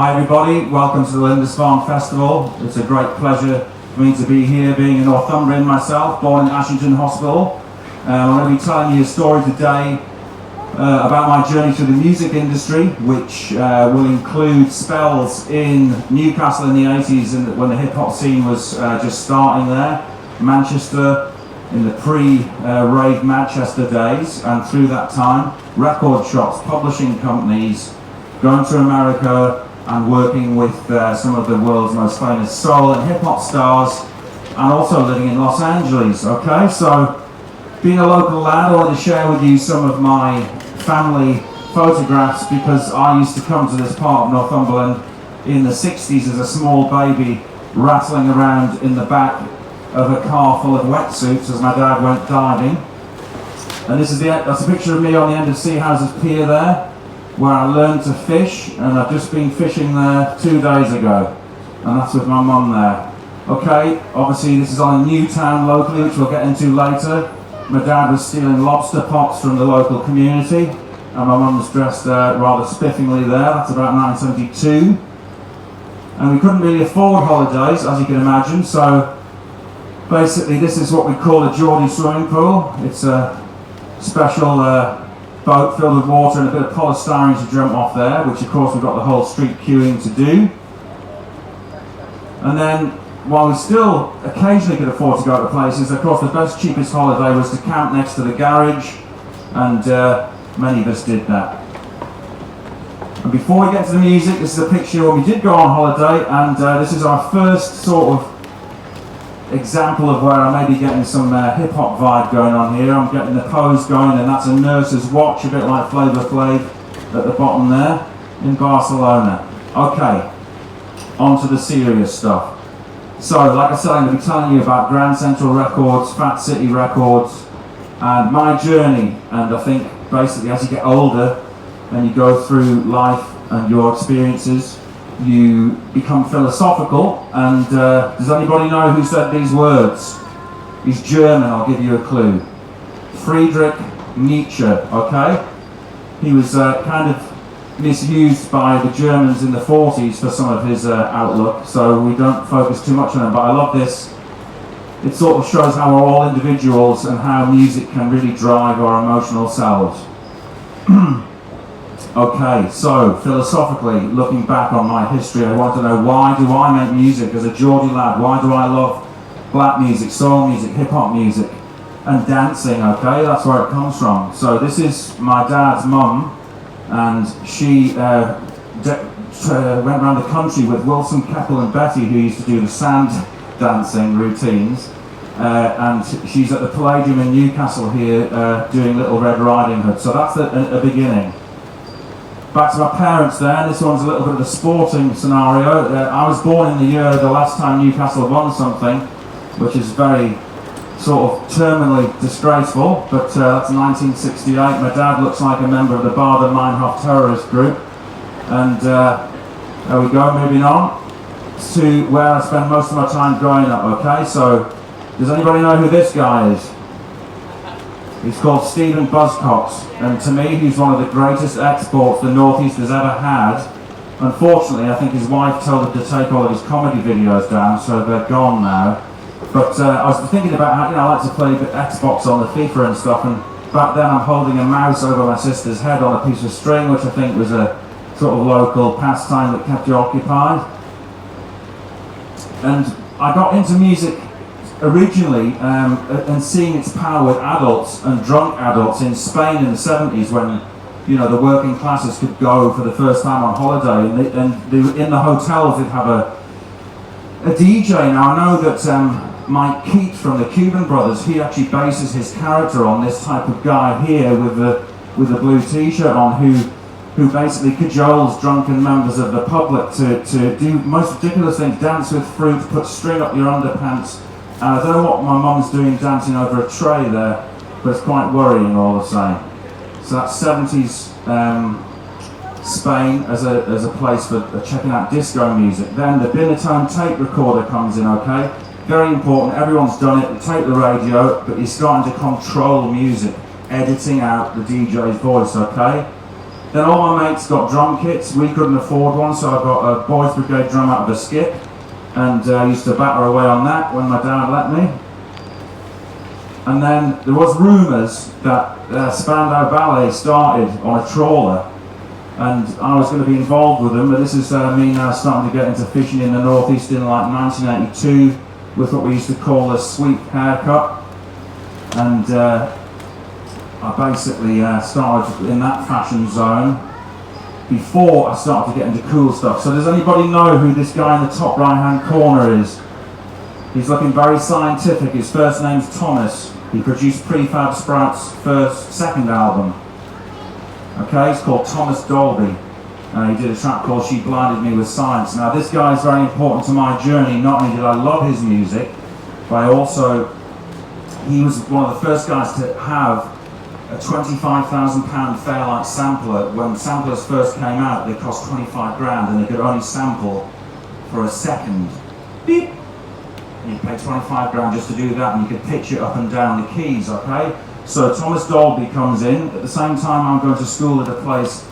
Hi everybody, welcome to the Lindisfarne Festival. It's a great pleasure for me to be here, being a Northumbrian myself, born in Ashington Hospital. I'm going to be telling you a story today about my journey through the music industry, which will include spells in Newcastle in the 80s when the hip-hop scene was just starting there, Manchester in the pre-rave Manchester days, and through that time, record shops, publishing companies, going to America and working with some of the world's most famous soul and hip-hop stars, and also living in Los Angeles. Okay, so being a local lad, I wanted to share with you some of my family photographs, because I used to come to this part of Northumberland in the 60s as a small baby, rattling around in the back of a car full of wetsuits as my dad went diving. And that's a picture of me on the end of Seahouses Pier there, where I learned to fish, and I've just been fishing there 2 days ago, and that's with my mum there. Okay, obviously this is on a new town locally, which we'll get into later. My dad was stealing lobster pots from the local community, and my mum was dressed rather spiffingly there. That's about 1972. And we couldn't really afford holidays, as you can imagine, so basically this is what we call a Geordie swimming pool. It's a special boat filled with water and a bit of polystyrene to jump off there, which of course we've got the whole street queuing to do. And then, while we still occasionally could afford to go to places, of course the best, cheapest holiday was to camp next to the garage, and many of us did that. And before we get to the music, this is a picture when we did go on holiday, and this is our first sort of example of where I may be getting some hip-hop vibe going on here. I'm getting the pose going, and that's a nurse's watch, a bit like Flavor Flav at the bottom there, in Barcelona. Okay, on to the serious stuff. So, like I said, I'm going to be telling you about Grand Central Records, Fat City Records, and my journey. And I think, basically, as you get older and you go through life and your experiences, you become philosophical. And does anybody know who said these words? He's German, I'll give you a clue. Friedrich Nietzsche, okay? He was kind of misused by the Germans in the 40s for some of his outlook, so we don't focus too much on him, but I love this. It sort of shows how we're all individuals and how music can really drive our emotional selves. Okay, so philosophically, looking back on my history, I want to know, why do I make music as a Geordie lad? Why do I love black music, soul music, hip-hop music, and dancing? Okay, that's where it comes from. So this is my dad's mum, and she went around the country with Wilson, Keppel and Betty, who used to do the sand dancing routines, and she's at the Palladium in Newcastle here doing Little Red Riding Hood. So that's a beginning. Back to my parents there. This one's a little bit of a sporting scenario. I was born in the year the last time Newcastle won something, which is very sort of terminally disgraceful, but that's 1968. My dad looks like a member of the Bader-Meinhof terrorist group. And there we go, moving on to where I spend most of my time growing up, okay? So, does anybody know who this guy is? He's called Stephen Buzzcocks, and to me he's one of the greatest exports the Northeast has ever had. Unfortunately, I think his wife told him to take all of his comedy videos down, so they're gone now. But I was thinking about how, I like to play Xbox on the FIFA and stuff, and back then I'm holding a mouse over my sister's head on a piece of string, which I think was a sort of local pastime that kept you occupied. And I got into music originally and seeing its power with adults and drunk adults in Spain in the 70s, when the working classes could go for the first time on holiday, and in the hotels they'd have a DJ. Now I know that Mike Keat from the Cuban Brothers, he actually bases his character on this type of guy here with the blue t-shirt on, who basically cajoles drunken members of the public to do most ridiculous things, dance with fruit, put string up your underpants. And I don't know what my mum's doing dancing over a tray there, but it's quite worrying all the same. So that's 70s Spain as a place for checking out disco music. Then the Binatone tape recorder comes in, okay? Very important, everyone's done it, take the radio, but you're starting to control music, editing out the DJ's voice, okay? Then all my mates got drum kits. We couldn't afford one, so I got a Boys Brigade drum out of a skip, and used to batter away on that when my dad let me. And then there was rumours that Spandau Ballet started on a trawler, and I was going to be involved with them, but this is me now starting to get into fishing in the northeast in like 1982 with what we used to call a sweep haircut. And I basically started in that fashion zone before I started to get into cool stuff. So does anybody know who this guy in the top right hand corner is? He's looking very scientific. His first name's Thomas. He produced Prefab Sprout's second album. Okay, it's called Thomas Dolby. He did a track called She Blinded Me With Science. Now this guy is very important to my journey. Not only did I love his music, but he was one of the first guys to have a £25,000 Fairlight sampler. When samplers first came out, they cost 25 grand and they could only sample for a second. Beep. And you pay 25 grand just to do that, and you could pitch it up and down the keys, okay? So Thomas Dolby comes in. At the same time, I'm going to school at a place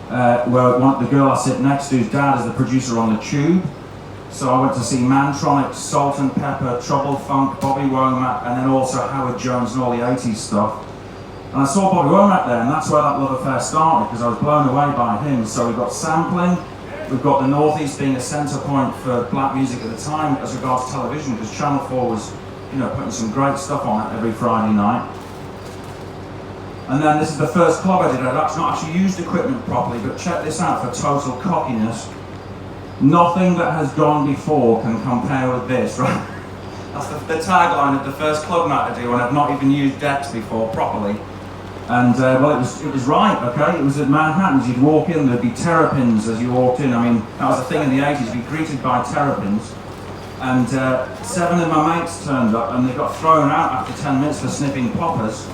where the girl I sit next to's dad is the producer on the Tube. So I went to see Mantronic, Salt and Pepper, Trouble Funk, Bobby Womack, and then also Howard Jones and all the 80s stuff. And I saw Bobby Womack there, and that's where that love affair started, because I was blown away by him. So we've got sampling, we've got the Northeast being a centre point for black music at the time as regards television, because Channel 4 was, you know, putting some great stuff on it every Friday night. And then this is the first club I did. I'd not actually used equipment properly, but check this out for total cockiness. Nothing that has gone before can compare with this, right? That's the tagline of the first club night I do, and I've not even used decks before properly. And well, it was right, okay? It was at Manhattan's. You'd walk in, there'd be terrapins as you walked in. I mean, that was a thing in the 80s. You'd be greeted by terrapins. And 7 of my mates turned up, and they got thrown out after 10 minutes for sniffing poppers.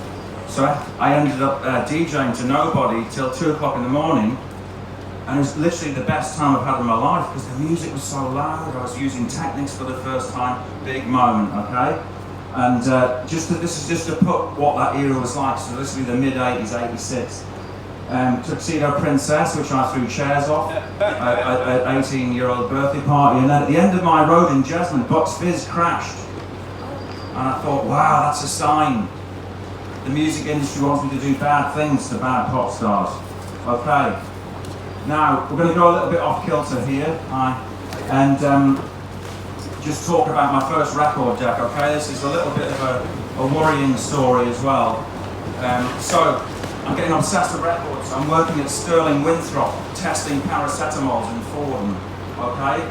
So I ended up DJing to nobody till 2 o'clock in the morning. And it was literally the best time I've had in my life, because the music was so loud. I was using Technics for the first time. Big moment, okay? And this is just to put what that era was like. So this would be the mid-80s, 86. Tuxedo Princess, which I threw chairs off at 18-year-old birthday party. And then at the end of my road in Jesmond, Bucks Fizz crashed. And I thought, wow, that's a sign. The music industry wants me to do bad things to bad pop stars. Okay. Now, we're going to go a little bit off kilter here. And just talk about my first record deck, okay? This is a little bit of a worrying story as well. So, I'm getting obsessed with records. I'm working at Sterling Winthrop, testing paracetamols in Fordham, okay?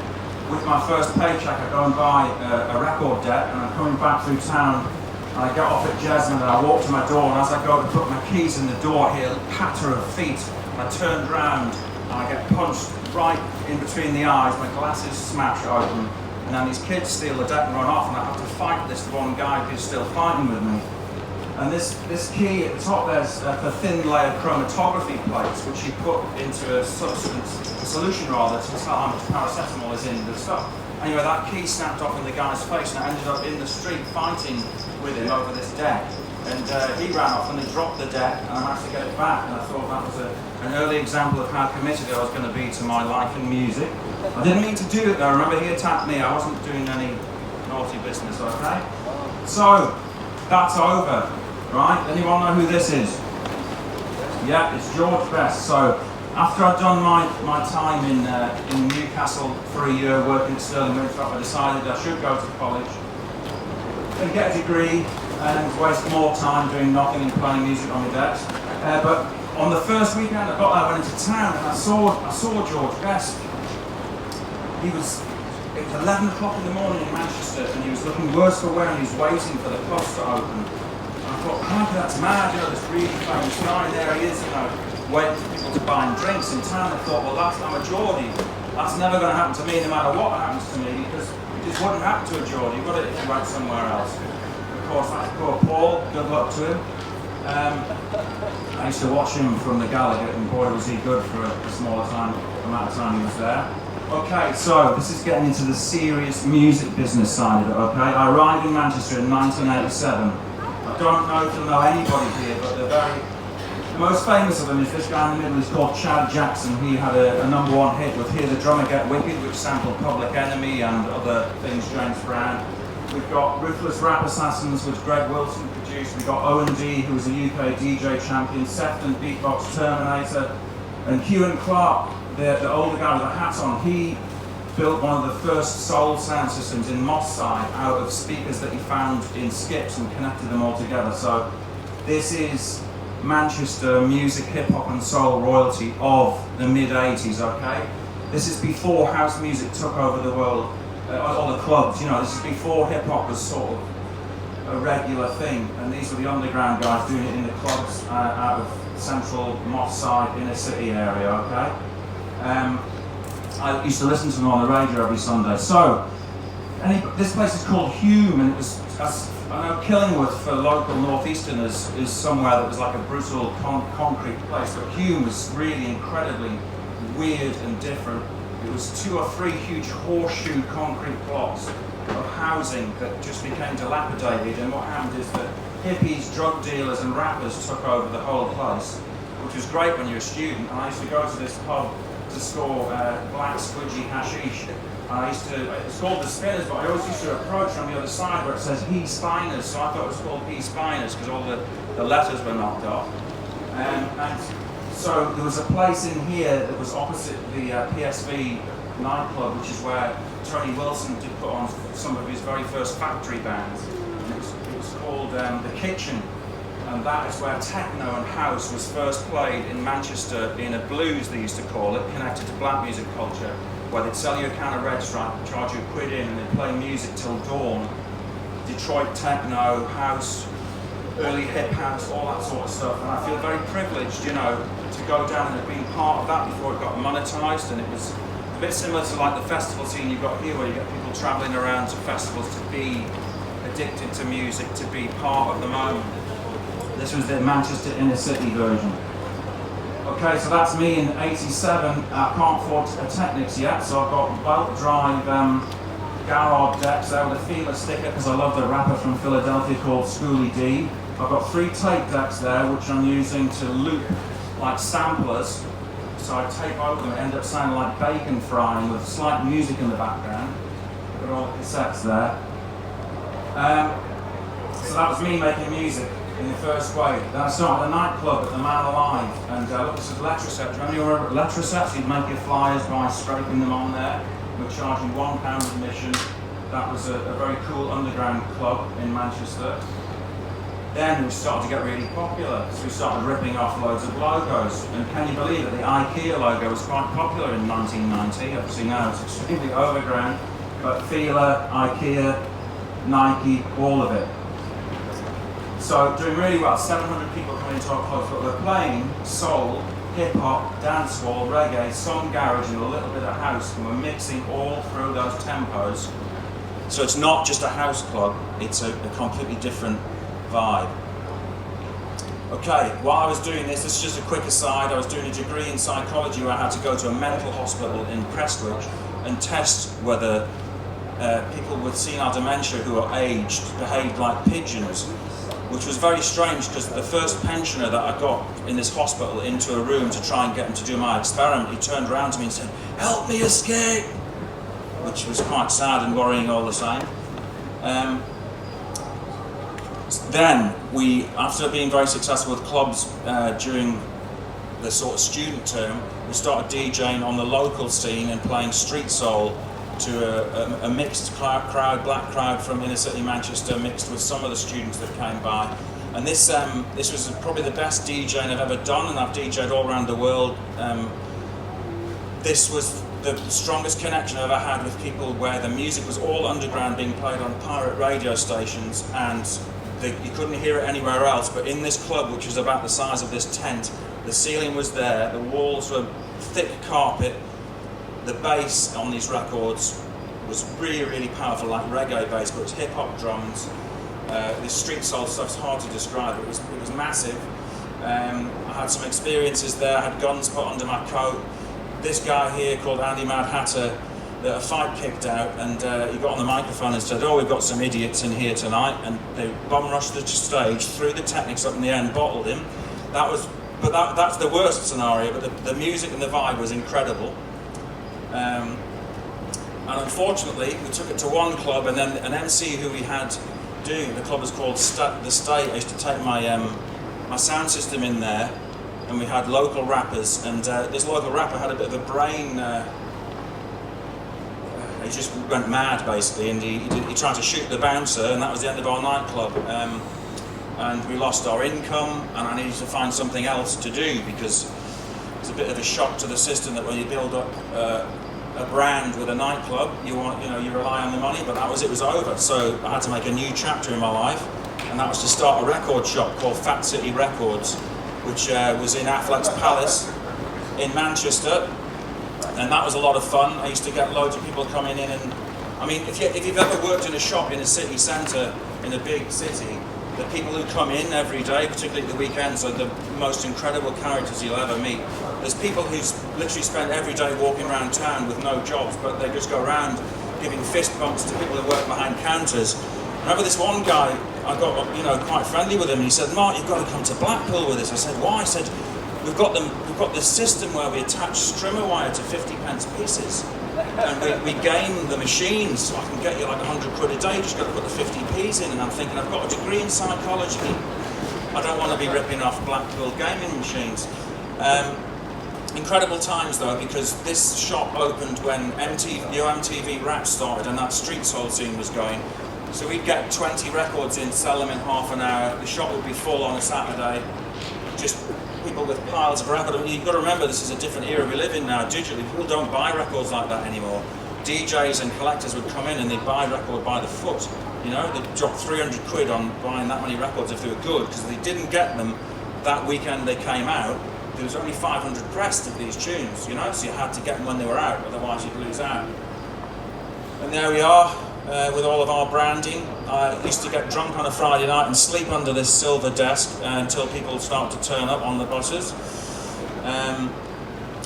With my first paycheck, I go and buy a record deck, and I'm coming back through town, and I get off at Jesmond, and I walk to my door, and as I go to put my keys in the door, I hear a patter of feet, and I turn round, and I get punched right in between the eyes, my glasses smash open. And then these kids steal the deck and run off, and I have to fight this one guy who's still fighting with me. And this key at the top there's for thin layer chromatography plates, which you put into a solution rather, to tell how much paracetamol is in the stuff. Anyway, that key snapped off in the guy's face, and I ended up in the street fighting with him over this deck. And he ran off, and they dropped the deck, and I managed to get it back. And I thought that was an early example of how committed I was going to be to my life in music. I didn't mean to do it though. Remember, he attacked me. I wasn't doing any naughty business, okay? So, that's over, right? Anyone know who this is? Yeah, it's George Best. So, after I'd done my time in Newcastle for a year working at Sterling Winthrop, I decided I should go to college and get a degree and waste more time doing nothing and playing music on the decks. But on the first weekend I got there, I went into town, and I saw George Best. It was 11 o'clock in the morning in Manchester, and he was looking worse for wear, and he was waiting for the pubs to open. And I thought, crikey, that's mad, you know, this really famous guy, there he is, you know, waiting for people to buy him drinks in town. I thought, well, I'm a Geordie. That's never going to happen to me, no matter what happens to me, because it just wouldn't happen to a Geordie. You got it if you went somewhere else. Of course, that's poor Paul, good luck to him. I used to watch him from the Gallagher, and boy was he good for a smaller amount of time he was there. Okay, so this is getting into the serious music business side of it, okay? I arrived in Manchester in 1987. I don't know if you'll know anybody here, but they're very The most famous of them is this guy in the middle. He's called Chad Jackson. He had a #1 hit with Hear the Drummer Get Wicked, which sampled Public Enemy and other things, James Brown. We've got Ruthless Rap Assassins, which Greg Wilson produced. We've got O&D, who was a UK DJ champion, Sefton Beatbox Terminator, and Hugh Clark, the older guy with the hat on. He built one of the first soul sound systems in Moss Side out of speakers that he found in skips and connected them all together. So this is Manchester music, hip hop and soul royalty of the mid-80s, okay? This is before house music took over the world, all the clubs, you know, this is before hip hop was sort of a regular thing, and these were the underground guys doing it in the clubs out of central Moss Side inner city area, okay? I used to listen to them on the radio every Sunday. So, this place is called Hume, and it was, I know Killingworth for local northeasterners is somewhere that was like a brutal concrete place, but Hume was really incredibly weird and different. It was 2 or 3 huge horseshoe concrete blocks of housing that just became dilapidated, and what happened is that hippies, drug dealers and rappers took over the whole place, which was great when you're a student. And I used to go to this pub to score black squidgy hashish. It's called the Spinners, but I always used to approach on the other side where it says He Spiners, so I thought it was called He Spiners because all the letters were knocked off. And so there was a place in here that was opposite the PSV nightclub, which is where Tony Wilson did put on some of his very first factory bands. And it was called The Kitchen. And that is where techno and house was first played in Manchester in a blues, they used to call it, connected to black music culture, where they'd sell you a can of Red Stripe, charge you £1 in, and they'd play music till dawn. Detroit techno, house, early hip house, all that sort of stuff. And I feel very privileged, you know, to go down and being part of that before it got monetised. And it was a bit similar to like the festival scene you've got here, where you get people travelling around to festivals to be addicted to music, to be part of the moment. This was the Manchester inner city version. Okay, so that's me in '87. I can't afford a Technics yet, so I've got belt drive Garrod decks there with a feeler sticker because I love the rapper from Philadelphia called Schoolie D. I've got 3 tape decks there which I'm using to loop like samplers. So I tape over them and end up sounding like bacon frying with slight music in the background. I've got all the cassettes there. So that was me making music in the first wave. Then I started a nightclub at the Man Alive, and look, this is Letraset. Do you remember Letraset? You'd make your flyers by scraping them on there. We're charging £1 admission. That was a very cool underground club in Manchester. Then we started to get really popular, so we started ripping off loads of logos. And can you believe it, the IKEA logo was quite popular in 1990. Obviously now it's extremely overground, but Fila, IKEA, Nike, all of it. So doing really well, 700 people coming into our clubs, but we're playing soul, hip-hop, dancehall, reggae, some garage and a little bit of house, and we're mixing all through those tempos. So it's not just a house club, it's a completely different vibe. Okay, while I was doing this is just a quick aside, I was doing a degree in psychology where I had to go to a mental hospital in Prestwich and test whether people with senile dementia who are aged behaved like pigeons, which was very strange because the first pensioner that I got in this hospital into a room to try and get him to do my experiment, he turned around to me and said, "Help me escape," which was quite sad and worrying all the same. Then we, after being very successful with clubs during the sort of student term, we started DJing on the local scene and playing street soul to a mixed crowd, black crowd from inner city Manchester, mixed with some of the students that came by. And this was probably the best DJing I've ever done, and I've DJed all around the world. This was the strongest connection I've ever had with people, where the music was all underground, being played on pirate radio stations, and you couldn't hear it anywhere else. But in this club, which was about the size of this tent, the ceiling was there, the walls were thick carpet. The bass on these records was really, really powerful, like reggae bass, but it was hip-hop drums. This street soul stuff's hard to describe. It was massive. I had some experiences there. I had guns put under my coat. This guy here called Andy Mad Hatter, a fight kicked out, and he got on the microphone and said, "Oh, we've got some idiots in here tonight," and they bum rushed the stage, threw the Technics up in the air and bottled him. That was But that's the worst scenario, but the music and the vibe was incredible. And unfortunately, we took it to one club, and then an MC who we had doing, the club was called The State. I used to take my sound system in there, and we had local rappers, and this local rapper had a bit of a brain, he just went mad basically, and he tried to shoot the bouncer, and that was the end of our nightclub. And we lost our income, and I needed to find something else to do, because it's a bit of a shock to the system that when you build up a brand with a nightclub, you rely on the money, but it was over. So I had to make a new chapter in my life, and that was to start a record shop called Fat City Records, which was in Affleck's Palace in Manchester, and that was a lot of fun. I used to get loads of people coming in, and I mean, if you've ever worked in a shop in a city centre, in a big city, the people who come in every day, particularly at the weekends, are the most incredible characters you'll ever meet. There's people who literally spend every day walking around town with no jobs, but they just go around giving fist bumps to people who work behind counters. I remember this one guy, I got quite friendly with him, and he said, "Mark, you've got to come to Blackpool with us." I said, "Why?" I said, We've got this system where we attach strimmer wire to 50p pieces, and we game the machines, so I can get you like 100 quid a day. You just got to put the 50p's in." And I'm thinking, I've got a degree in psychology. I don't want to be ripping off Blackpool gaming machines. Incredible times though, because this shop opened when MTV Rap started and that street soul scene was going. So we'd get 20 records in, sell them in half an hour. The shop would be full on a Saturday. Just people with piles of records. I mean, you've got to remember, this is a different era we live in now. Digitally, people don't buy records like that anymore. DJs and collectors would come in and they'd buy a record by the foot. You know, they'd drop 300 quid on buying that many records if they were good, because if they didn't get them that weekend they came out, there was only 500 pressed of these tunes, you know, so you had to get them when they were out, otherwise you'd lose out. And there we are, with all of our branding. I used to get drunk on a Friday night and sleep under this silver desk until people start to turn up on the buses.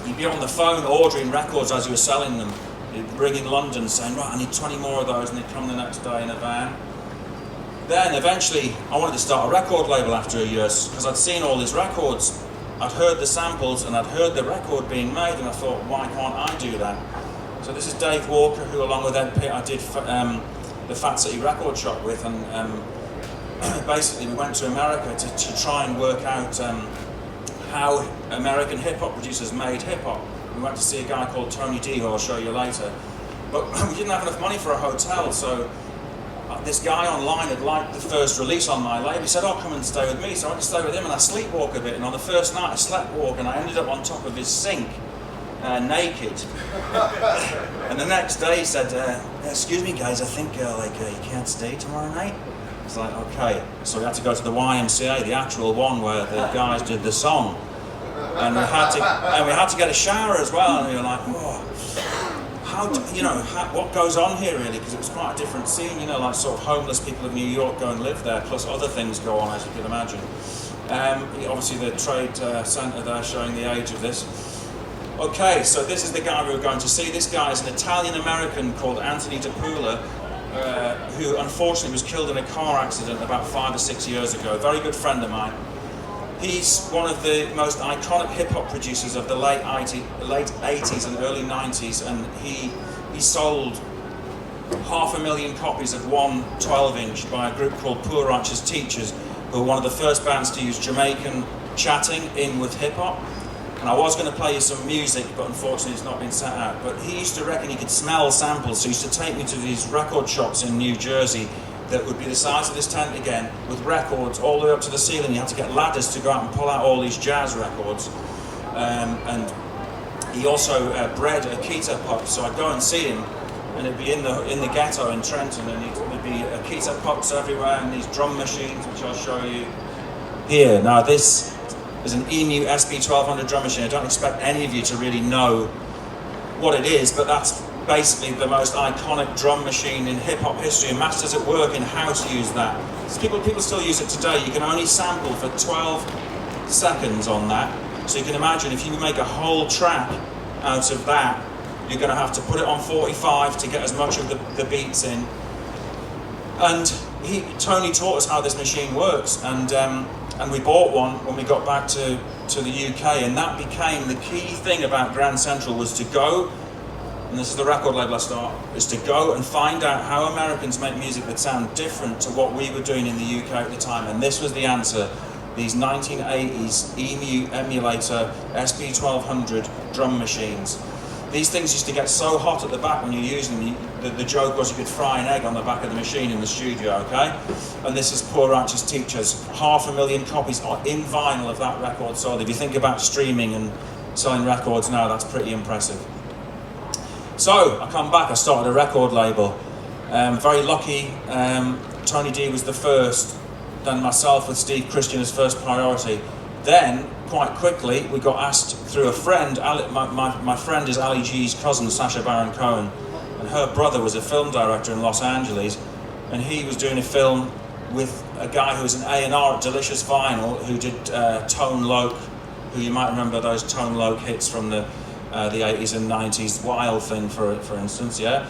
You'd be on the phone ordering records as you were selling them. You'd ring in London saying, "Right, I need 20 more of those," and they'd come the next day in a van. Then eventually I wanted to start a record label after a year, because I'd seen all these records. I'd heard the samples and I'd heard the record being made, and I thought, why can't I do that? So this is Dave Walker, who along with Ed Pitt I did the Fat City Record Shop with, and basically we went to America to try and work out how American hip-hop producers made hip-hop. We went to see a guy called Tony D, who I'll show you later. But we didn't have enough money for a hotel, so this guy online had liked the first release on my label. He said, "Oh, come and stay with me." So I went to stay with him, and I sleepwalk a bit. And on the first night I sleepwalk, and I ended up on top of his sink, naked. And the next day he said, "Excuse me guys, I think you can't stay tomorrow night." I was like, okay. So we had to go to the YMCA, the actual one where the guys did the song. And we had to get a shower as well, and we were like, "Whoa. What goes on here really?" Because it was quite a different scene, you know, like sort of homeless people of New York go and live there, plus other things go on, as you can imagine. Obviously the trade centre there showing the age of this. Okay, so this is the guy we were going to see. This guy is an Italian-American called Anthony Tabula, who unfortunately was killed in a car accident about 5 or 6 years ago. A very good friend of mine. He's one of the most iconic hip-hop producers of the late 80s and early 90s, and he sold 500,000 copies of one 12-inch by a group called Poor Righteous Teachers, who were one of the first bands to use Jamaican chatting in with hip-hop. And I was going to play you some music, but unfortunately it's not been set out. But he used to reckon he could smell samples, so he used to take me to these record shops in New Jersey that would be the size of this tent again, with records all the way up to the ceiling. You had to get ladders to go out and pull out all these jazz records. And he also bred Akita pups, so I'd go and see him, and it'd be in the ghetto in Trenton, and there'd be Akita pups everywhere, and these drum machines, which I'll show you here. Now this is an EMU SP1200 drum machine. I don't expect any of you to really know what it is, but that's basically the most iconic drum machine in hip-hop history, and Masters at Work in how to use that. So people still use it today. You can only sample for 12 seconds on that. So you can imagine if you make a whole track out of that, you're going to have to put it on 45 to get as much of the beats in. And Tony taught us how this machine works, and and we bought one when we got back to the UK, and that became the key thing about Grand Central, was to go, and this is the record label I start, is to go and find out how Americans make music that sound different to what we were doing in the UK at the time. And this was the answer: these 1980s EMU emulator SP1200 drum machines. These things used to get so hot at the back when you're using them. The joke was you could fry an egg on the back of the machine in the studio, okay? And this is Poor Righteous Teachers. 500,000 copies in vinyl of that record sold. If you think about streaming and selling records now, that's pretty impressive. So I come back, I started a record label. Very lucky, Tony D was the first, then myself with Steve Christian as first priority. Then, quite quickly, we got asked through a friend, my friend is Ali G's cousin, Sacha Baron Cohen, and her brother was a film director in Los Angeles, and he was doing a film with a guy who was an A&R at Delicious Vinyl, who did Tone Loc, who you might remember those Tone Loc hits from the 80s and 90s, Wild Thing, for instance, yeah?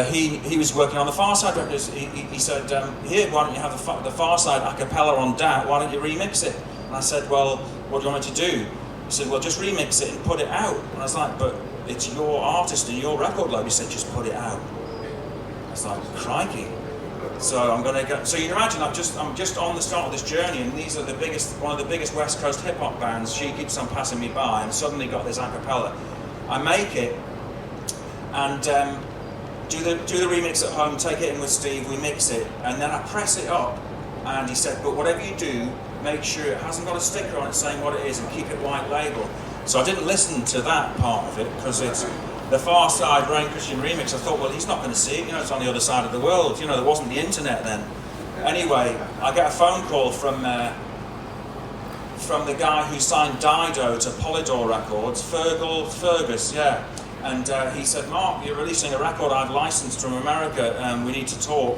He was working on the Far Side records. He said, here, why don't you have the Far Side a cappella on Dat, why don't you remix it? And I said, well, what do you want me to do? He said, well, just remix it and put it out. And I was like, but it's your artist and your record label. He said, just put it out. I was like, crikey. So I'm going to go. So you can imagine, I'm just on the start of this journey, and these are one of the biggest West Coast hip hop bands. She keeps on passing me by, and suddenly got this a cappella. I make it, and do the remix at home, take it in with Steve, we mix it, and then I press it up. And he said, but whatever you do, make sure it hasn't got a sticker on it saying what it is, and keep it white label. So I didn't listen to that part of it, because it's the Far Side Rain Christian remix. I thought, well, he's not going to see it, it's on the other side of the world. There wasn't the internet then. Anyway, I get a phone call from the guy who signed Dido to Polydor Records, Fergus, yeah. And he said, Mark, you're releasing a record I've licensed from America, and we need to talk.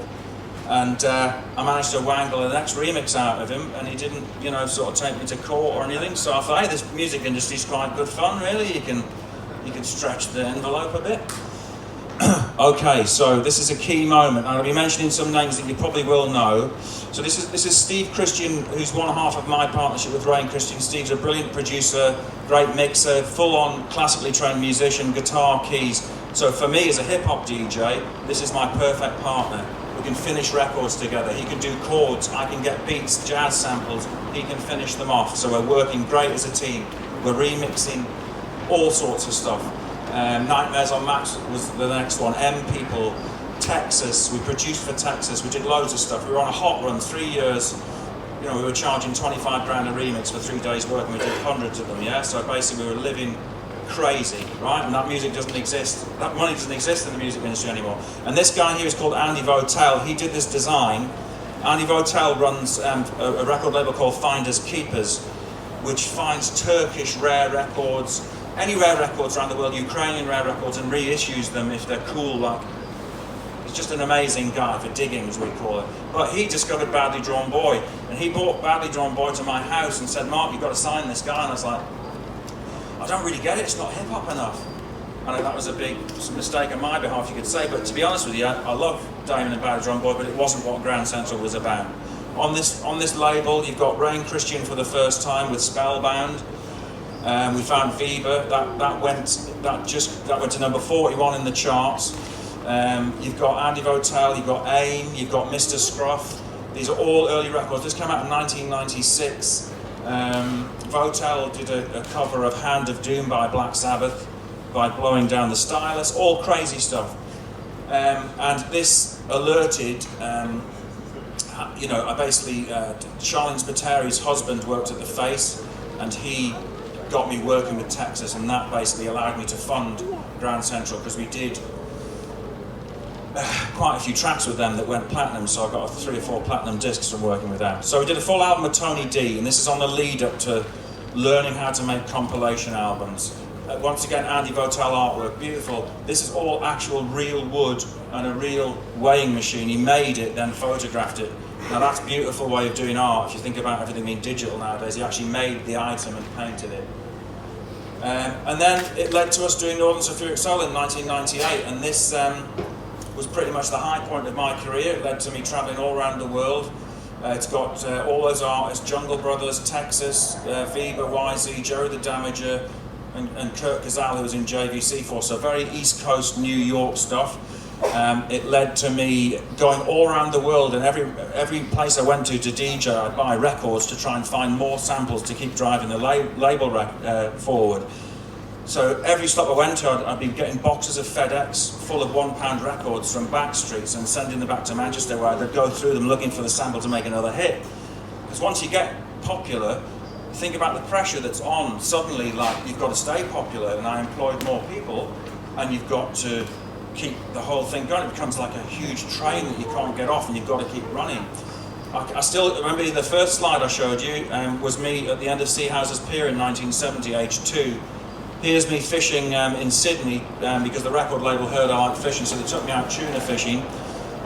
And I managed to wangle the next remix out of him, and he didn't, sort of take me to court or anything. So I thought, hey, this music industry's quite good fun, really. You can stretch the envelope a bit. Okay, so this is a key moment. I'll be mentioning some names that you probably will know. So this is Steve Christian, who's one half of my partnership with Rain Christian. Steve's a brilliant producer, great mixer, full-on classically trained musician, guitar, keys. So for me as a hip-hop DJ, this is my perfect partner. We can finish records together. He can do chords, I can get beats, jazz samples, he can finish them off. So we're working great as a team. We're remixing all sorts of stuff. Nightmares on Max was the next one. M People, Texas, we produced for Texas, we did loads of stuff. We were on a hot run, 3 years. We were charging 25 grand a remix for 3 days work, and we did hundreds of them, yeah? So basically we were living crazy, right? And that music doesn't exist, that money doesn't exist in the music industry anymore. And this guy here is called Andy Votel. He did this design. Andy Votel runs a record label called Finders Keepers, which finds Turkish rare records, any rare records around the world, Ukrainian rare records, and reissues them if they're cool. He's just an amazing guy for digging, as we call it. But he discovered Badly Drawn Boy, and he brought Badly Drawn Boy to my house and said, Mark, you've got to sign this guy. And I was like, I don't really get it, it's not hip-hop enough. And that was a big mistake on my behalf, you could say. But to be honest with you, I love Damon and Badly Drawn Boy, but it wasn't what Grand Central was about. On this label, you've got Rain Christian for the first time with Spellbound. We found Viva, that went to number 41 in the charts. You've got Andy Votel, you've got AIM, you've got Mr. Scruff. These are all early records. This came out in 1996. Votel did a cover of Hand of Doom by Black Sabbath by blowing down the stylus, all crazy stuff. And this alerted, I basically, Charlene Spiteri's husband worked at the Face, and he got me working with Texas, and that basically allowed me to fund Grand Central, because we did quite a few tracks with them that went platinum, so I got 3 or 4 platinum discs from working with them. So we did a full album with Tony D, and this is on the lead up to learning how to make compilation albums. Once again, Andy Votel artwork, beautiful. This is all actual real wood and a real weighing machine. He made it, then photographed it. Now that's a beautiful way of doing art. If you think about everything being digital nowadays, he actually made the item and painted it. And then it led to us doing Northern Sulphuric Soul in 1998, and this was pretty much the high point of my career. It led to me travelling all around the world, It's got all those artists, Jungle Brothers, Texas, Viva, YZ, Jerry the Damager, and Kurt Cazal, who was in JVC4, so very East Coast New York stuff. It led to me going all around the world, and every place I went to DJ, I'd buy records to try and find more samples to keep driving the label forward. So every stop I went to, I'd be getting boxes of FedEx full of £1 records from back streets and sending them back to Manchester, where I'd go through them looking for the sample to make another hit. Because once you get popular, think about the pressure that's on. Suddenly, like, you've got to stay popular, and I employed more people, and you've got to keep the whole thing going. It becomes like a huge train that you can't get off, and you've got to keep running. I still remember the first slide I showed you was me at the end of Seahouses Pier in 1970, age 2. Here's me fishing in Sydney because the record label heard I liked fishing, so they took me out tuna fishing.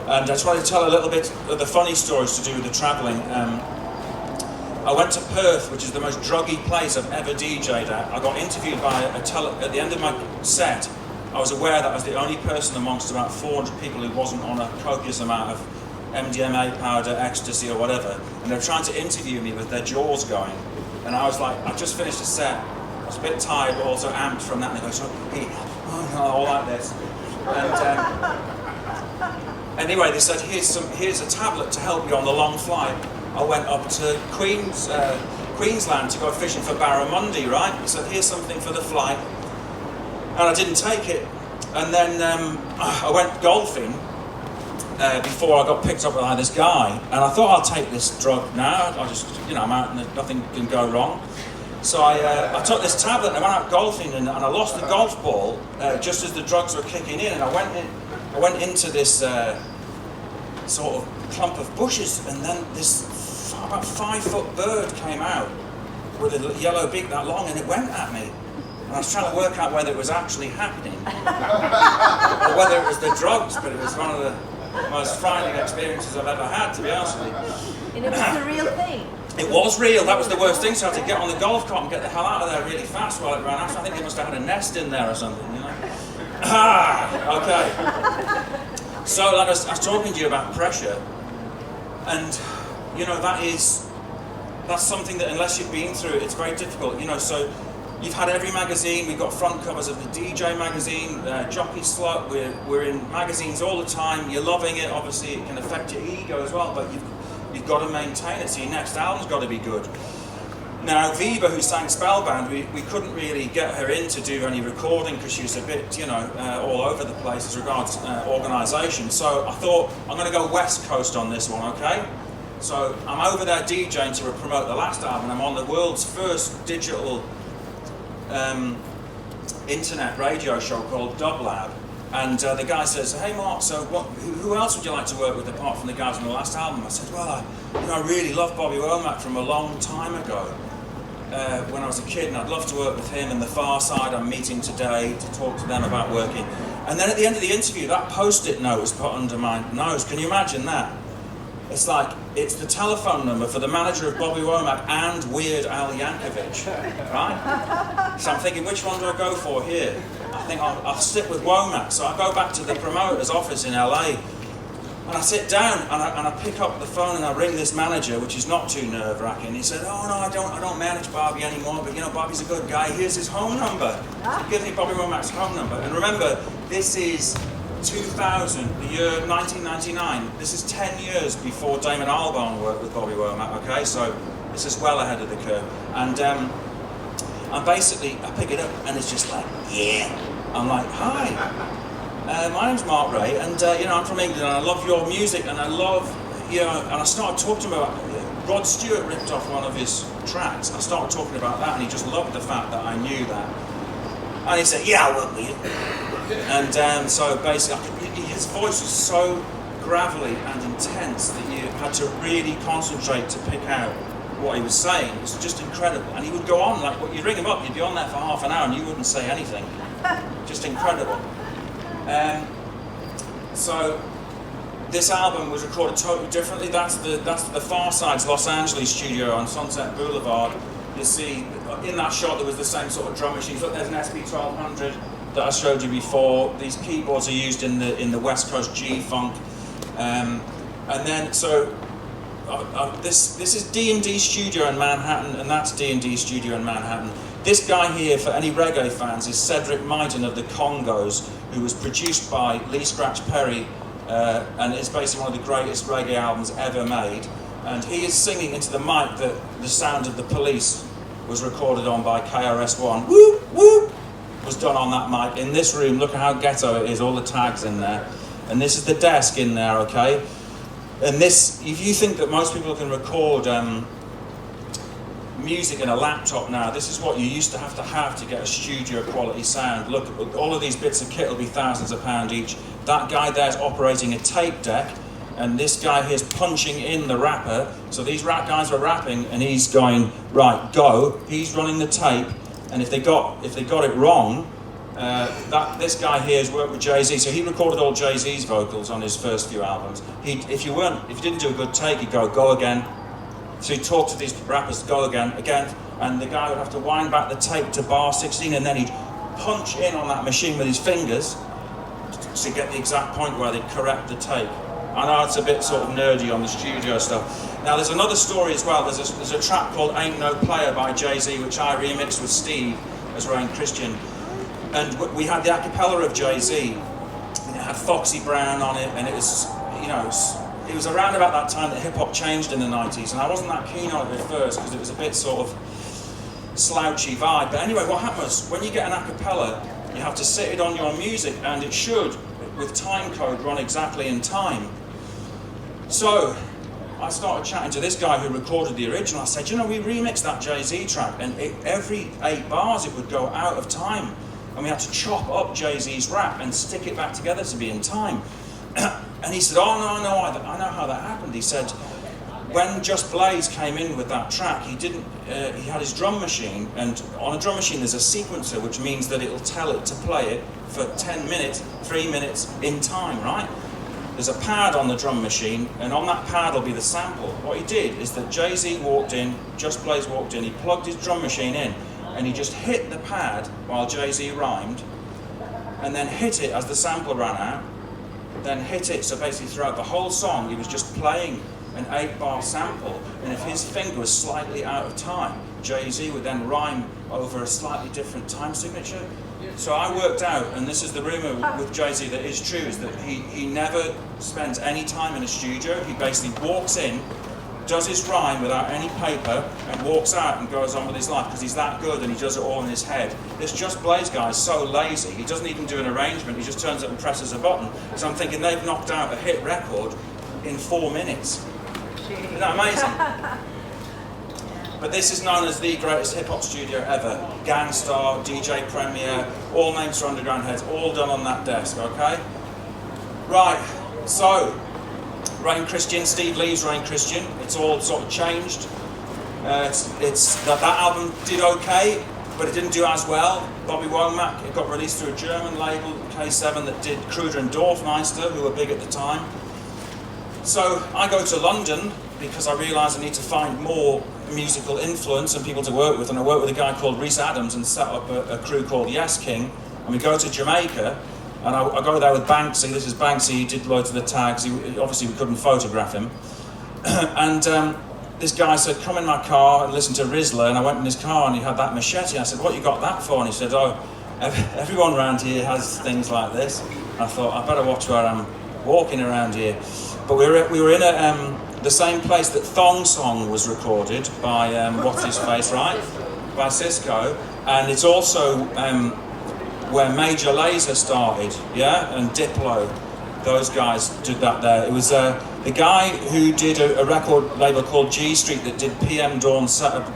And I just wanted to tell a little bit of the funny stories to do with the travelling. I went to Perth, which is the most druggy place I've ever DJ'd at. I got interviewed by at the end of my set. I was aware that I was the only person amongst about 400 people who wasn't on a copious amount of MDMA powder, ecstasy or whatever. And they were trying to interview me with their jaws going. And I was like, I just finished a set. I was a bit tired, but also amped from that. And they go, so, all like this. And anyway, they said, here's a tablet to help you on the long flight. I went up to Queensland to go fishing for barramundi, right? He said, here's something for the flight. And I didn't take it. And then I went golfing before I got picked up by this guy. And I thought, I'll take this drug now. I just, I'm out and nothing can go wrong. So I took this tablet and I went out golfing, and I lost the golf ball just as the drugs were kicking in. And I went into this sort of clump of bushes, and then this about 5-foot bird came out with a yellow beak that long, and it went at me. And I was trying to work out whether it was actually happening or whether it was the drugs, but it was one of the most frightening experiences I've ever had, to be honest with you. And it was the real thing. It was real. That was the worst thing. So I had to get on the golf cart and get the hell out of there really fast while it ran out. I think they must have had a nest in there or something, okay. So like I was talking to you about pressure, and that's something that unless you've been through it, it's very difficult. So you've had every magazine. We've got front covers of the DJ magazine, Jockey Slut. We're in magazines all the time. You're loving it. Obviously, it can affect your ego as well, but you've got to maintain it. So your next album's got to be good. Now, Viva, who sang Spellbound, we couldn't really get her in to do any recording because she was a bit, all over the place as regards organisation. So I thought, I'm going to go West Coast on this one, okay? So I'm over there DJing to promote the last album. I'm on the world's first digital internet radio show called Dublab. And the guy says, hey Mark, so who else would you like to work with apart from the guys on the last album? I said, well, I really love Bobby Womack from a long time ago. When I was a kid, and I'd love to work with him and the Far Side I'm meeting today to talk to them about working. And then at the end of the interview, that post-it note was put under my nose. Can you imagine that? It's like, it's the telephone number for the manager of Bobby Womack and Weird Al Yankovic, right? So I'm thinking, which one do I go for here? I think I'll stick with Womack. So I go back to the promoter's office in LA, and I sit down and I pick up the phone and I ring this manager, which is not too nerve-wracking. He said, oh no, I don't manage Bobby anymore, but Bobby's a good guy. Here's his home number. So he gives me Bobby Womack's home number. And remember, this is 2000, the year 1999. This is 10 years before Damon Albarn worked with Bobby Womack, okay? So this is well ahead of the curve. And I pick it up and it's just like, yeah. I'm like, hi. My name's Mark Ray, and I'm from England, and I love your music, and I love, and I started talking to him about, Rod Stewart ripped off one of his tracks. I started talking about that, and he just loved the fact that I knew that. And he said, yeah, I'll work with you. And so basically, his voice was so gravelly and intense that you had to really concentrate to pick out what he was saying. It was just incredible. And he would go on, like, you'd ring him up, you'd be on there for half an hour, and you wouldn't say anything. Just incredible. So this album was recorded totally differently. That's the Far Side's Los Angeles studio on Sunset Boulevard. You see, in that shot there was the same sort of drum machines. Look, there's an SP1200 that I showed you before. These keyboards are used in the West Coast G-Funk. And then, so this is D&D Studio in Manhattan, and that's D&D Studio in Manhattan. This guy here, for any reggae fans, is Cedric Myton of the Congos, who was produced by Lee Scratch Perry, and is basically one of the greatest reggae albums ever made. And he is singing into the mic that The Sound of the Police was recorded on by KRS-One. Whoop, whoop, was done on that mic in this room. Look at how ghetto it is, all the tags in there. And this is the desk in there, okay? And this, if you think that most people can record music in a laptop now, this is what you used to have to get a studio quality sound. Look, all of these bits of kit will be thousands of pounds each. That guy there's operating a tape deck, and this guy here's punching in the rapper. So these rap guys are rapping, and he's going, right, go. He's running the tape, and if they got it wrong, this guy here has worked with Jay-Z, so he recorded all Jay-Z's vocals on his first few albums. If you didn't do a good take, he'd go again. So he'd talk to these rappers, go again, and the guy would have to wind back the tape to bar 16, and then he'd punch in on that machine with his fingers to get the exact point where they'd correct the take. I know it's a bit sort of nerdy on the studio stuff. Now there's another story as well. There's a track called Ain't No Player by Jay-Z, which I remixed with Steve as Ryan Christian. And we had the a cappella of Jay-Z, and it had Foxy Brown on it, and it was, it was around about that time that hip-hop changed in the 90s, and I wasn't that keen on it at first, because it was a bit sort of slouchy vibe. But anyway, what happens, when you get an a cappella, you have to sit it on your music, and it should, with time code, run exactly in time. So, I started chatting to this guy who recorded the original. I said, we remixed that Jay-Z track, and every 8 bars it would go out of time. And we had to chop up Jay-Z's rap and stick it back together to be in time. And he said, oh no, I know how that happened. He said, when Just Blaze came in with that track, he had his drum machine, and on a drum machine there's a sequencer, which means that it'll tell it to play it for 10 minutes, 3 minutes in time, right? There's a pad on the drum machine, and on that pad will be the sample. What he did is that Jay-Z walked in, Just Blaze walked in, he plugged his drum machine in, and he just hit the pad while Jay-Z rhymed, and then hit it as the sample ran out, then hit it, so basically throughout the whole song he was just playing an 8-bar sample, and if his finger was slightly out of time, Jay-Z would then rhyme over a slightly different time signature. So I worked out, and this is the rumour with Jay-Z that is true, is that he never spends any time in a studio. He basically walks in, does his rhyme without any paper, and walks out and goes on with his life, because he's that good and he does it all in his head. This Just Blaze guy is so lazy, he doesn't even do an arrangement, he just turns up and presses a button. So I'm thinking they've knocked out a hit record in 4 minutes. Isn't that amazing? But this is known as the greatest hip-hop studio ever. Gangstar, DJ Premier, all names for Underground Heads, all done on that desk, okay? Right, so Ryan Christian, Steve leaves Ryan Christian. It's all sort of changed. That album did okay, but it didn't do as well. Bobby Womack, it got released through a German label, K7, that did Kruder and Dorfmeister, who were big at the time. So I go to London because I realise I need to find more musical influence and people to work with, and I work with a guy called Rhys Adams and set up a crew called Yes King, and we go to Jamaica. And I go there with Banksy. This is Banksy, he did loads of the tags. Obviously we couldn't photograph him. And this guy said, come in my car and listen to Rizla. And I went in his car and he had that machete. I said, what you got that for? And he said, oh, everyone around here has things like this. I thought, I better watch where I'm walking around here. But we were in the same place that Thong Song was recorded by, what's his face, right? By Cisco. And it's also where Major Lazer started, yeah, and Diplo, those guys did that there. It was the guy who did a record label called G Street that did PM Dawn set up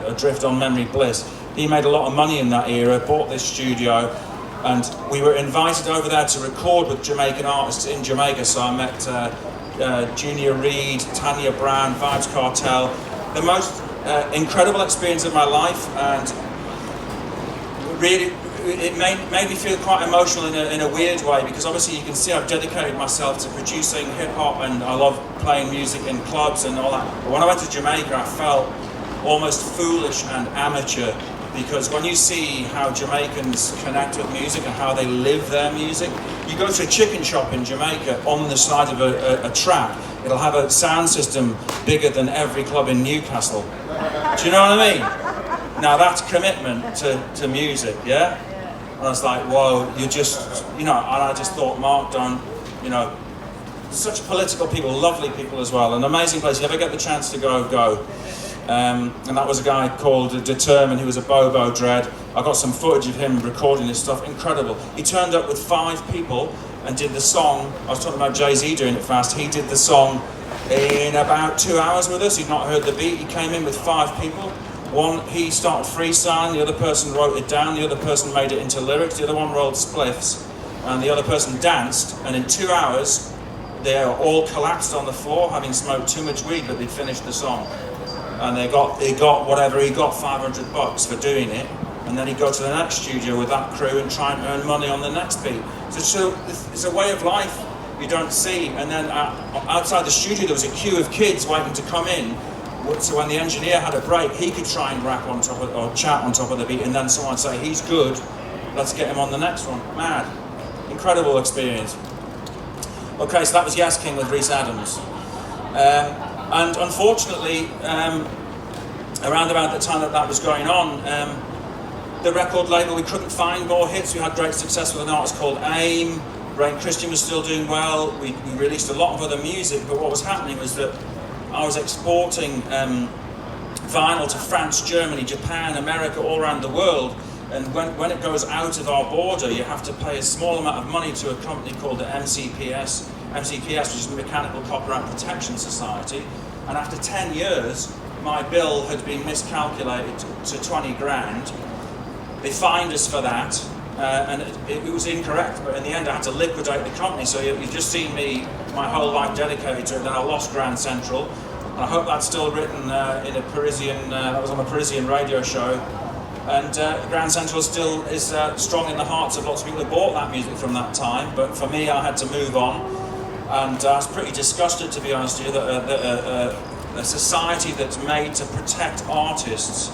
Adrift on Memory Bliss. He made a lot of money in that era, bought this studio, and we were invited over there to record with Jamaican artists in Jamaica. So I met Junior Reid, Tanya Brown, Vibes Cartel. The most incredible experience of my life, and really it made me feel quite emotional in a weird way, because obviously you can see I've dedicated myself to producing hip-hop, and I love playing music in clubs and all that. But when I went to Jamaica, I felt almost foolish and amateur, because when you see how Jamaicans connect with music and how they live their music, you go to a chicken shop in Jamaica on the side of a track, It'll have a sound system bigger than every club in Newcastle. Do you know what I mean? Now that's commitment to music, yeah? And I was like, whoa, you just, you know, and I just thought, Mark Dunn, you know, such political people, lovely people as well, an amazing place. If you ever get the chance to go, go. And that was a guy called Determined, who was a Bobo Dread. I got some footage of him recording this stuff, incredible. He turned up with 5 people and did the song. I was talking about Jay-Z doing it fast. He did the song in about 2 hours with us. He'd not heard the beat. He came in with 5 people. One, he started freestyling, the other person wrote it down, the other person made it into lyrics, the other one rolled spliffs, and the other person danced, and in 2 hours, they all collapsed on the floor, having smoked too much weed, but they'd finished the song. And he got whatever, he got $500 for doing it, and then he'd go to the next studio with that crew and try and earn money on the next beat. So it's a way of life you don't see. And then outside the studio there was a queue of kids waiting to come in, so when the engineer had a break, he could try and rap on top of, or chat on top of the beat, and then someone would say, he's good, let's get him on the next one. Mad. Incredible experience. Okay, so that was Yes King with Rhys Adams. And unfortunately, around about the time that was going on, the record label, we couldn't find more hits. We had great success with an artist called AIM. Brain Christian was still doing well. We released a lot of other music, but what was happening was that I was exporting vinyl to France, Germany, Japan, America, all around the world. And when it goes out of our border, you have to pay a small amount of money to a company called the MCPS, which is the Mechanical Copyright Protection Society. And after 10 years, my bill had been miscalculated to 20 grand. They fined us for that, and it was incorrect, but in the end I had to liquidate the company. So you've just seen me, my whole life dedicated to it. Then I lost Grand Central. And I hope that's still written in a Parisian, that was on a Parisian radio show. And Grand Central still is strong in the hearts of lots of people who bought that music from that time. But for me, I had to move on. And I was pretty disgusted, to be honest with you, that a society that's made to protect artists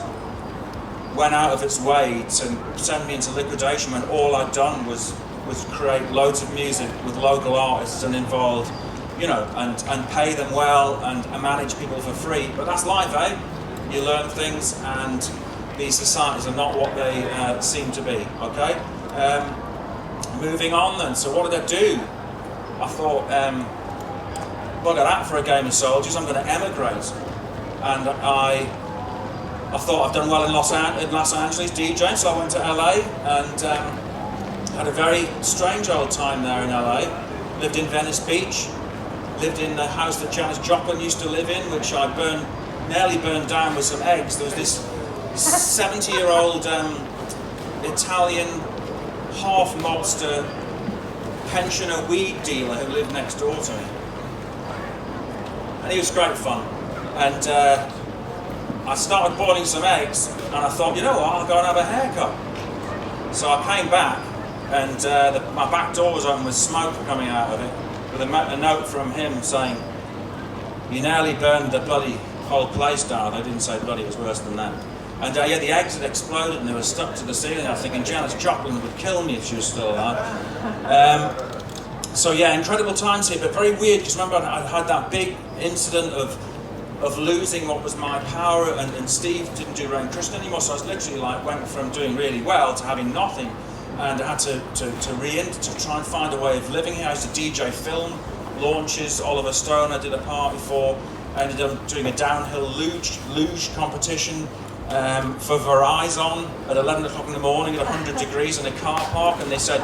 went out of its way to send me into liquidation when all I'd done was create loads of music with local artists and involved, you know, and pay them well and manage people for free. But that's life, eh? You learn things, and these societies are not what they seem to be, okay? Moving on then, so what did I do? I thought, bugger that for a game of soldiers, I'm going to emigrate. And I thought I've done well in Los Angeles DJing, so I went to LA and had a very strange old time there in LA. Lived in Venice Beach, lived in the house that Janis Joplin used to live in, which I nearly burned down with some eggs. There was this 70-year-old Italian half-mobster pensioner weed dealer who lived next door to me. And he was great fun. And I started boiling some eggs, and I thought, you know what, I'll go and have a haircut. So I came back, and my back door was open with smoke coming out of it, with a note from him saying, you nearly burned the bloody whole place down. They didn't say bloody, it was worse than that. And yeah, the eggs had exploded and they were stuck to the ceiling. I was thinking Janis Joplin would kill me if she was still alive. So yeah, incredible times here, but very weird, because remember I had that big incident of losing what was my power, and Steve didn't do Rain Christian anymore, so I was literally like, went from doing really well to having nothing, and I had to try and find a way of living here. I used to DJ film launches, Oliver Stone I did a party for. I ended up doing a downhill luge competition for Verizon at 11 o'clock in the morning at 100 degrees in a car park, and they said,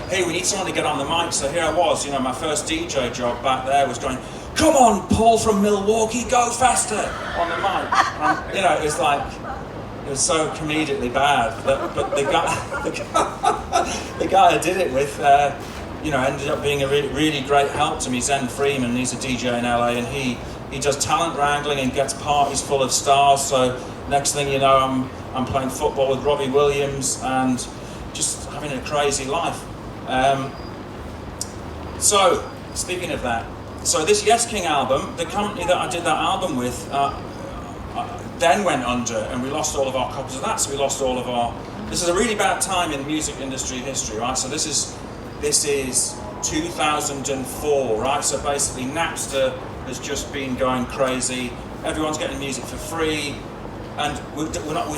hey, we need someone to get on the mic. So here I was, you know, my first DJ job back there was going, come on, Paul from Milwaukee, go faster on the mic. And, you know, it was like, it was so comedically bad. But the guy I did it with, you know, ended up being a really great help to me, Zen Freeman. He's a DJ in LA, and he does talent wrangling and gets parties full of stars. So next thing you know, I'm playing football with Robbie Williams and just having a crazy life. So, speaking of that, so this Yes King album, the company that I did that album with, then went under, and we lost all of our copies of that, so we lost all of our... This is a really bad time in music industry history, right? So this is 2004, right? So basically Napster has just been going crazy. Everyone's getting music for free, and we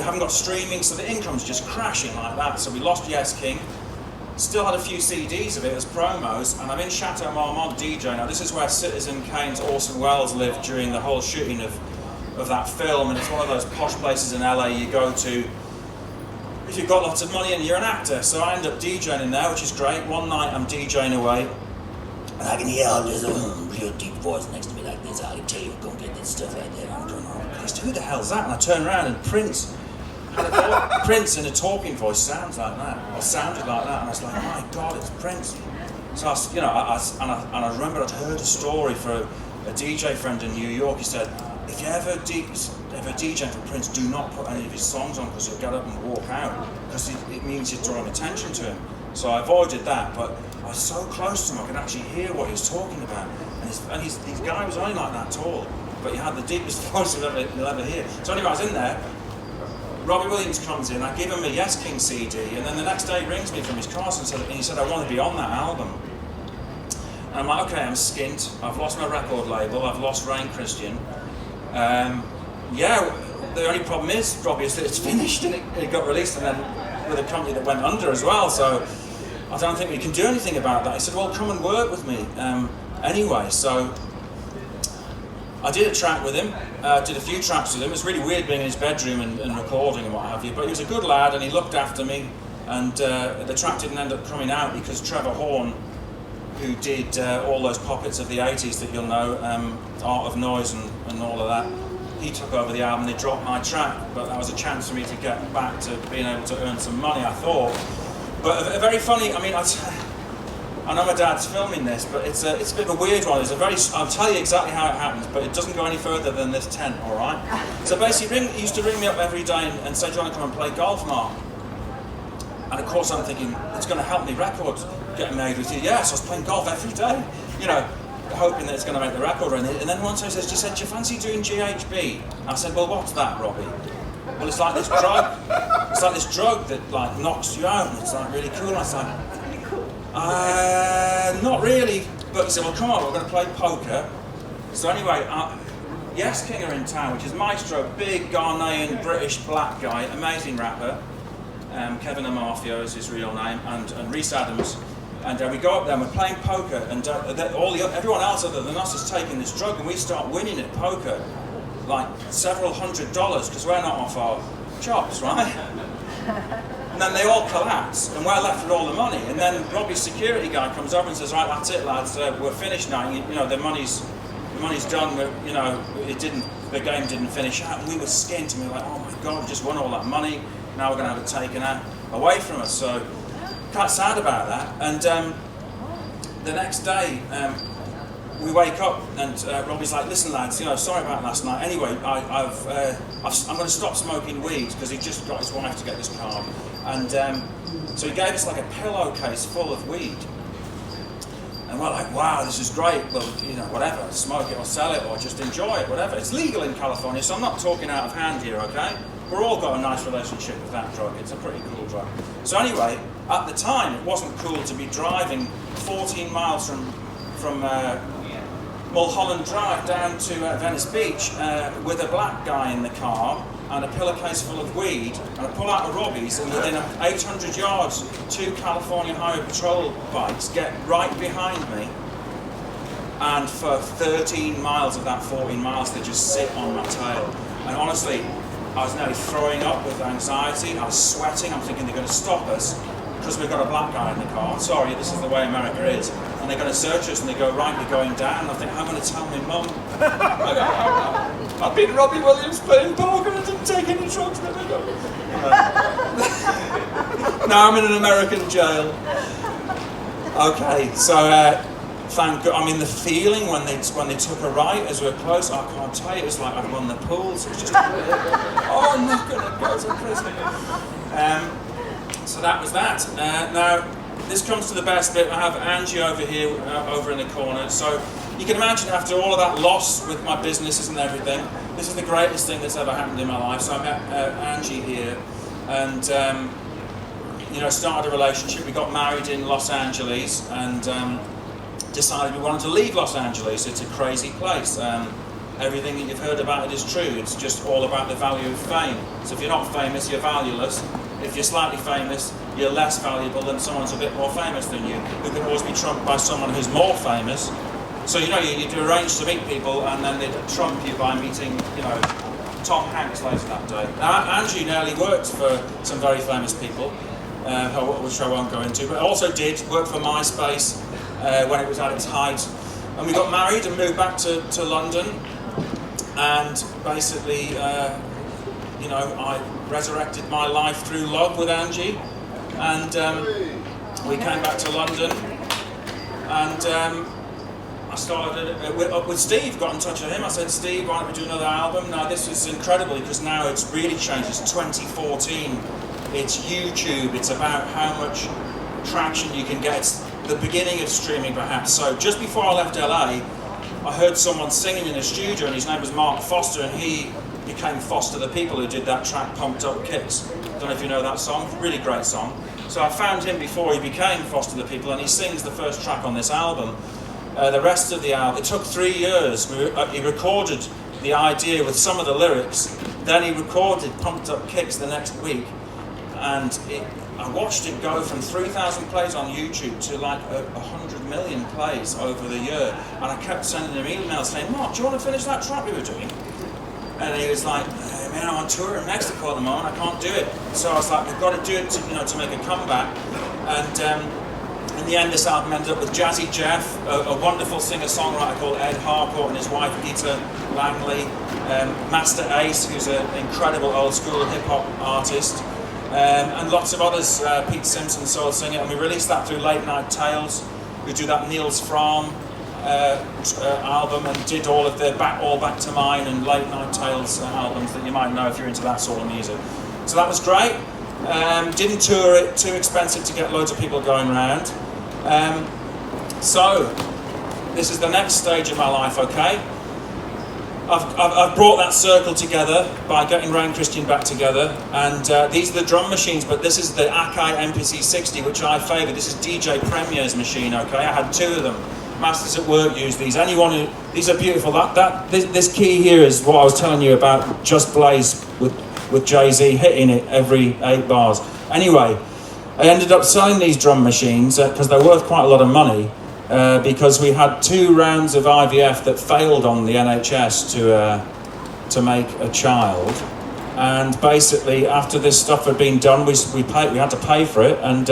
haven't got streaming, so the income's just crashing like that. So we lost Yes King. Still had a few CDs of it as promos, and I'm in Chateau Marmont DJ now. This is where Citizen Kane's Orson Welles lived during the whole shooting of that film, and it's one of those posh places in LA you go to if you've got lots of money and you're an actor. So I end up DJing in there, which is great. One night I'm DJing away, and I can hear there's a real deep voice next to me like this. I can tell you, go get that stuff right there. I'm going, oh Christ, who the hell's that? And I turn around and Prince in a talking voice sounds like that, or sounded like that, and I was like, my God, it's Prince. So I remember I'd heard a story for a DJ friend in New York. He said, if you ever DJ for Prince, do not put any of his songs on, because he'll get up and walk out, because it means you're drawing attention to him. So I avoided that, but I was so close to him I could actually hear what he was talking about. And his guy was only like that tall, but he had the deepest voice you'll ever hear. So anyway, I was in there. Robbie Williams comes in, I give him a Yes King CD, and then the next day he rings me from his car and he said, I want to be on that album. And I'm like, okay, I'm skint, I've lost my record label, I've lost Rain Christian. Yeah, the only problem is, Robbie, is that it's finished and it got released, and then with a company that went under as well, so I don't think we can do anything about that. He said, well, come and work with me. Anyway, so I did a track with him, did a few tracks with him. It was really weird being in his bedroom and recording and what have you, but he was a good lad and he looked after me, and the track didn't end up coming out because Trevor Horn, who did all those puppets of the 80s that you'll know, Art of Noise and all of that, he took over the album. They dropped my track, but that was a chance for me to get back to being able to earn some money, I thought. But a very funny, I mean, I know my dad's filming this, but it's a bit of a weird one. I'll tell you exactly how it happens, but it doesn't go any further than this tent, all right? So basically, he used to ring me up every day and say, do you want to come and play golf, Mark? And of course I'm thinking, it's going to help me records getting made with you. Yes, I was playing golf every day, you know, hoping that it's going to make the record. And then once I says, do you fancy doing GHB? I said, well, what's that, Robbie? Well, it's like this drug. It's like this drug that like knocks you out, and it's like really cool. I was like, not really. But he said, well, come on, we're going to play poker. So anyway, Yes King are in town, which is Maestro, big Ghanaian British black guy, amazing rapper. Kevin Amarfio is his real name, and Rhys Adams. And we go up there and we're playing poker, and everyone else other than us is taking this drug, and we start winning at poker, like several $100s, because we're not off our chops, right? And then they all collapse, and we're left with all the money. And then Robbie's security guy comes over and says, right, that's it, lads, we're finished now. You know, the money's done. You know, the game didn't finish out, and we were skint, and we were like, oh my God, we just won all that money. Now we're going to have it taken away from us. So quite sad about that. And the next day, we wake up and Robbie's like, listen lads, you know, sorry about last night. Anyway, I'm going to stop smoking weed, because he just got his wife to get this card. And so he gave us like a pillowcase full of weed. And we're like, wow, this is great. Well, you know, whatever, smoke it or sell it or just enjoy it, whatever. It's legal in California, so I'm not talking out of hand here, okay? We've all got a nice relationship with that drug. It's a pretty cool drug. So anyway, at the time, it wasn't cool to be driving 14 miles from Mulholland Drive down to Venice Beach with a black guy in the car and a pillowcase full of weed, and I pull out a Robbie's, and within 800 yards, 2 California Highway Patrol bikes get right behind me, and for 13 miles of that 14 miles, they just sit on my tail. And honestly, I was nearly throwing up with anxiety. I was sweating. I'm thinking they're going to stop us because we've got a black guy in the car. Sorry, this is the way America is. And they're going to search us, and they go, right, you're going down. And I think, I'm going to tell my mum. I've been Robbie Williams playing poker and I didn't take any drugs. Now I'm in an American jail. Okay, so thank God. I mean, the feeling when they took a right as we were close, I can't tell you, it was like I'd won the pools. It was just, oh, I'm not going to go to prison. So that was that. Now, this comes to the best bit. I have Angie over here, over in the corner. So you can imagine, after all of that loss with my businesses and everything, this is the greatest thing that's ever happened in my life. So I met Angie here, and you know, started a relationship. We got married in Los Angeles, and decided we wanted to leave Los Angeles. It's a crazy place. Everything that you've heard about it is true. It's just all about the value of fame. So if you're not famous, you're valueless. If you're slightly famous, you're less valuable than someone who's a bit more famous than you, who can always be trumped by someone who's more famous. So you arrange to meet people, and then they trump you by meeting, Tom Hanks later that day. Now, Angie nearly worked for some very famous people, which I won't go into, but also did work for MySpace when it was at its height. And we got married and moved back to London, and basically, I resurrected my life through love with Angie, and we came back to London, and I started with Steve, got in touch with him. I said, Steve, why don't we do another album? Now this is incredible because now it's really changed. It's 2014, it's YouTube, it's about how much traction you can get. It's the beginning of streaming perhaps. So just before I left LA, I heard someone singing in the studio, and his name was Mark Foster, and he became Foster the People, who did that track Pumped Up Kicks. Don't know if you know that song, really great song. So I found him before he became Foster the People, and he sings the first track on this album. The rest of the album, it took 3 years. He recorded the idea with some of the lyrics, then he recorded Pumped Up Kicks the next week, and I watched it go from 3,000 plays on YouTube to like 100 million plays over the year, and I kept sending him emails saying, Mark, do you want to finish that track we were doing? And he was like, hey, man, I'm on tour in Mexico at the moment, I can't do it. So I was like, we've got to do it to make a comeback. And in the end, this album ended up with Jazzy Jeff, a wonderful singer-songwriter called Ed Harcourt, and his wife Gita Langley, Master Ace, who's an incredible old-school hip-hop artist, and lots of others, Pete Simpson, soul singer, and we released that through Late Night Tales, who do that Lindisfarne album, and did all of the All Back to Mine and Late Night Tales albums that you might know if you're into that sort of music. So that was great. Didn't tour it, too expensive to get loads of people going around. So this is the next stage of my life, okay? I've brought that circle together by getting Rain Christian back together, and these are the drum machines, but this is the Akai MPC 60, which I favour. This is DJ Premier's machine, okay? I had 2 of them. Masters at Work use these. These are beautiful. This key here is what I was telling you about Just Blaze with Jay-Z hitting it every 8 bars. Anyway, I ended up selling these drum machines because they're worth quite a lot of money, because we had 2 rounds of IVF that failed on the NHS to make a child, and basically after this stuff had been done, we had to pay for it, and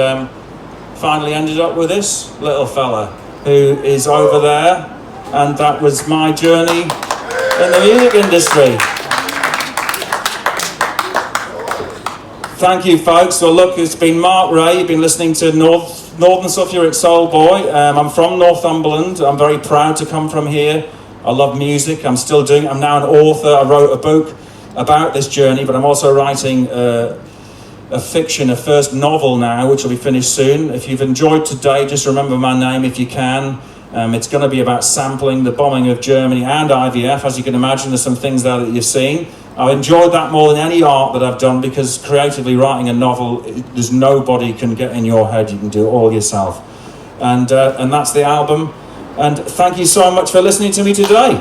finally ended up with this little fella who is over there, and that was my journey in the music industry. Thank you, folks. Well, look, it's been Mark Ray. You've been listening to Northern Sulphuric Soul Boy. I'm from Northumberland. I'm very proud to come from here. I love music. I'm still doing it. I'm now an author. I wrote a book about this journey, but I'm also writing a first novel now, which will be finished soon. If you've enjoyed today, just remember my name if you can. It's going to be about sampling the bombing of Germany and IVF. As you can imagine, there's some things there that you've seen. I've enjoyed that more than any art that I've done, because creatively writing a novel, there's nobody can get in your head. You can do it all yourself. And that's the album. And thank you so much for listening to me today.